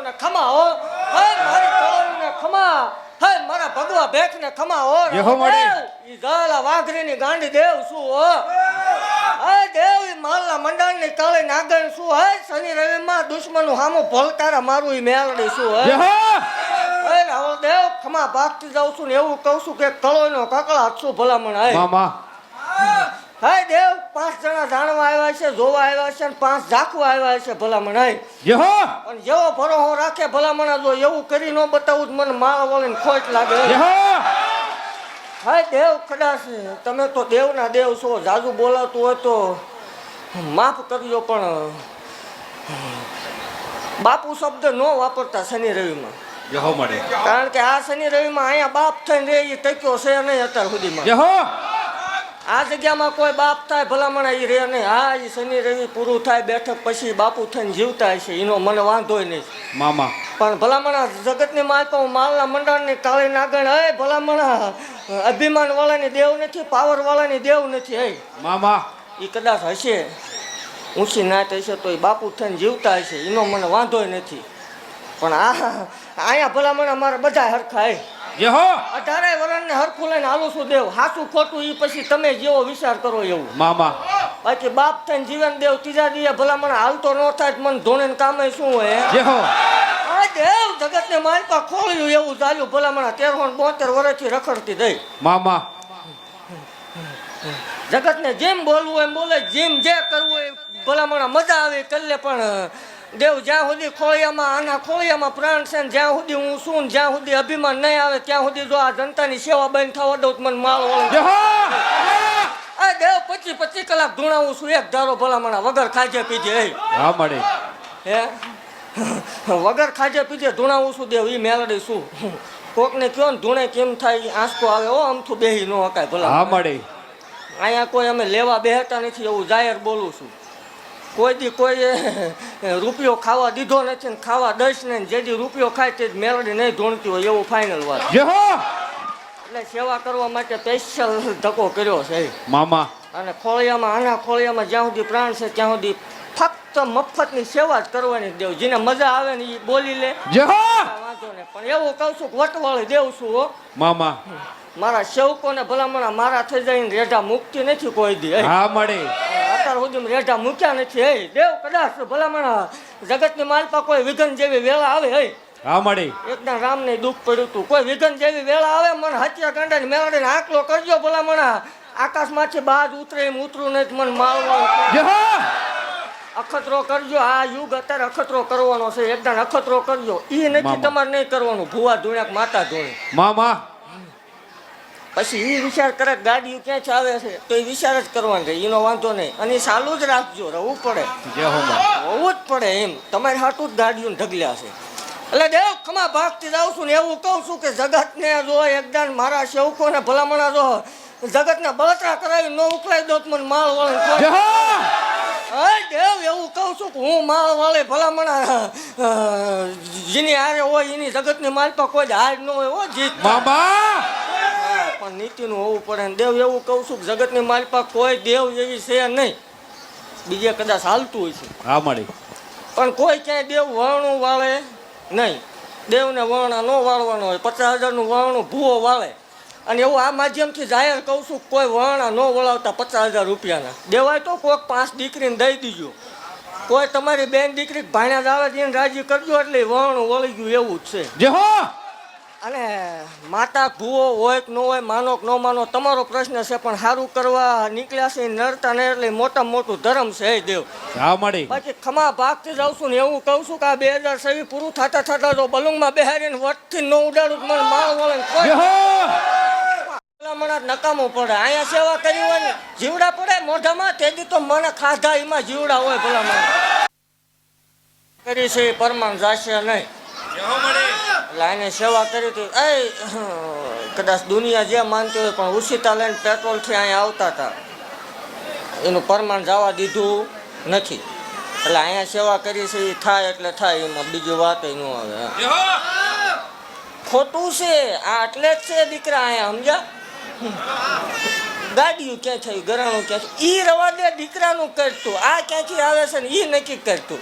ને ખમા હો હે મારી કળોને ખમા હે મારા ભગવા ભેખને ખમા હો યહો મળી. ઈ જાલા વાઘરીની ગાંડી દેવ શું હો હે દેવ ઈ માલના મંડાણની કાળી નાગણ શું હે શનિ રવિમાં દુશ્મનનું હામું ભલકારા મારું ઈ મેલડી શું હે યહો હે રાવળ દેવ ખમા ભાગતી જાઉં છું ને એવું કહું છું કે કળોનો કકળાટ શું ભલામણ હે મામા હાય દેવ 5 જણા જાણવા આવ્યા છે જોવા આવ્યા છે અને 5 ઝાકવા આવ્યા છે ભલામણ હાય યહો પણ જેવો ભરોહો રાખે ભલામણ જો એવું કરી ન બતાવું મને માળ વળીને ખોટ લાગે યહો હાય દેવ કદાચ તમે તો દેવના દેવ છો જાજુ બોલાતું હોય તો માફ કરજો પણ બાપુ શબ્દ ન વાપરતા શનિ રવિમાં યહો મળે કારણ કે આ શનિ રવિમાં અહીંયા બાપ થઈને રે એ ટક્યો છે નહીં અત્યાર સુધીમાં યહો આ જગ્યામાં કોઈ બાપ થાય ભલામણ એ રે નહીં હા એ શનિ રવિ પૂરું થાય બેઠક પછી બાપુ થઈને જીવતા હશે એનો મને વાંધો નહીં મામા પણ ભલામણ જગતની માલપા હું માલના મંડળની કાળી નાગણ હે ભલામણ અભિમાન વાળાની દેવ નથી પાવર વાળાની દેવ નથી હે મામા એ કદાચ હશે ઊંચી નાત હશે તો એ બાપુ થઈને જીવતા હશે એનો મને વાંધો નથી પણ અહીંયા ભલામણ અમારે બધા હરખા હે યહો 18 વર્ષને હરખું લઈને હાલું છું દેવ હાચું ખોટું એ પછી તમે જેવો વિચાર કરો એવું મામા બાકી બાપ થઈને જીવન દેવ ત્રીજા દીએ ભલામણ હાલતો ન થાય તો મને ધોણે કામે શું હોય યહો આ દેવ જગતને માલપા ખોલ્યું એવું ચાલ્યું ભલામણ 13 વર્ષથી રખડતી દઈ મામા જગતને જેમ બોલવું એમ બોલે જેમ જે કરવું એ ભલામણ મજા આવે કલ્લે પણ દેવ જ્યાં સુધી ખોળિયામાં આના ખોળિયામાં પ્રાણ છે ને જ્યાં સુધી હું છું ને જ્યાં સુધી અભિમાન નહીં આવે ત્યાં સુધી જો આ જનતાની સેવા બંધ થવા દઉં તો મને માલ યહો આ દેવ 25 કલાક ધૂણાવું છું એક ધારો ભલામણ વગર ખાજે પીજે હા મળે હે વગર ખાજે પીજે ધૂણાવું છું દેવ ઈ મેલડી શું કોકને કયો ને ધૂણે કેમ થાય આંસકો આવે હો આમથું બેહી ન હકાય ભલા હા મળે અહીંયા કોઈ અમે લેવા બેહતા નથી એવું જાહેર બોલું છું કોઈ દી કોઈ રૂપિયો ખાવા દીધો નથી ને ખાવા દઈશ ને જેથી રૂપિયો ખાય તે મેલડી નહીં ધૂણતી હોય એવું ફાઇનલ વાત યહો એટલે સેવા કરવા માટે સ્પેશિયલ ધક્કો કર્યો છે મામા અને ખોળિયામાં આના ખોળિયામાં જ્યાં સુધી પ્રાણ છે ત્યાં સુધી ફક્ત મફતની સેવા જ કરવાની દેવ જેને મજા આવે ને એ બોલી લે યહો વાંધો નહીં પણ એવું કહું છું કે વટવાળી દેવ છું હો મામા મારા સેવકોને ભલામણ મારા થઈ જઈને રેઢા મુકતી નથી કોઈ દી હા મળે અત્યાર સુધી રેઢા મૂક્યા નથી હે દેવ કદાચ ભલામણ જગતની માલપા કોઈ વિઘન જેવી વેળા આવે હે હા મળે એકદમ રામને દુઃખ પડ્યું હતું કોઈ વિઘન જેવી વેળા આવે મને હત્યા કાંડાની મેળાડીને આકલો કરજો ભલામણ આકાશમાંથી બાજ ઉતરે એમ ઉતરું નહીં મને મારવા યહો અખતરો કરજો આ યુગ અત્યારે અખતરો કરવાનો છે એકદમ અખતરો કરજો ઈ નથી તમારે નહીં કરવાનું ભૂવા ધૂણ્યા માતા ધૂણે મામા પછી એ વિચાર કરે ગાડીઓ ક્યાંથી આવે છે તો એ વિચાર જ કરવાનો છે એનો વાંધો નહીં અને એ ચાલુ જ રાખજો રહેવું પડે હોવું જ પડે એમ તમારે હાટું જ ગાડીઓ ઢગલ્યા છે એટલે દેવ ખમા ભાગતી જાઉં છું ને એવું કહું છું કે જગતને જો એકદમ મારા સેવકોને ભલામણા જો જગતને બળતરા કરાવી ન ઉકલાઈ દો તો મને માળ વાળે દેવ એવું કહું છું કે હું માળ વાળે ભલામણા જેની હારે હોય એની જગતની માલપા કોઈ હાર ન હોય હો જીત મામા પણ નીતિનું હોવું પડે ને દેવ એવું કહું છું કે જગતની માલપા કોઈ દેવ એવી છે નહીં બીજે કદાચ હાલતું હોય છે હા મળે પણ કોઈ ક્યાંય દેવ વર્ણું વાળે નહીં દેવને વર્ણા ન વાળવાનો હોય 50,000નું વર્ણું ભૂવો વાળે અને એવું આ માધ્યમથી જાહેર કહું છું કોઈ વર્ણા ન વળાવતા 50,000 રૂપિયાના દેવાય તો કોઈક 5 દીકરીને દઈ દીજો કોઈ તમારી બેન દીકરી ભાણ્યા જ આવે એને રાજી કરજો એટલે વર્ણું વળી ગયું એવું જ છે યહો અને માતા ભૂવો હોય કે ન હોય માનો કે ન માનો તમારો પ્રશ્ન છે પણ સારું કરવા નીકળ્યા છે નડતા ને એટલે મોટામાં મોટું ધર્મ છે હે દેવ હા મળે બાકી ખમા ભાગથી જાઉં છું ને એવું કહું છું કે આ 2026 પૂરું થતા જો બલુંગમાં બેહારીને વટથી ન ઉડાડું મને માળ વળે યહો મને નકામું પડે અહીંયા સેવા કરી હોય ને જીવડા પડે મોઢામાં તેથી તો મને ખાધા એમાં જીવડા હોય ભલા મને કરી છે પરમાન જાશે નહીં એટલે એને સેવા કરી હતી કદાચ દુનિયા જે માનતી હોય પણ ઉછીતા લઈને પેટ્રોલથી અહીંયા આવતા હતા એનું પરમાન જવા દીધું નથી એટલે અહીંયા સેવા કરી છે એ થાય એટલે થાય એમાં બીજી વાત ન આવે ખોટું છે આ એટલે જ છે દીકરા અહીંયા સમજ્યા ગાડીઓ ક્યાં થયું ઘરાણું ક્યાં ઈ રવા દે દીકરાનું કરતું આ ક્યાંથી આવે છે ને ઈ નક્કી કરતું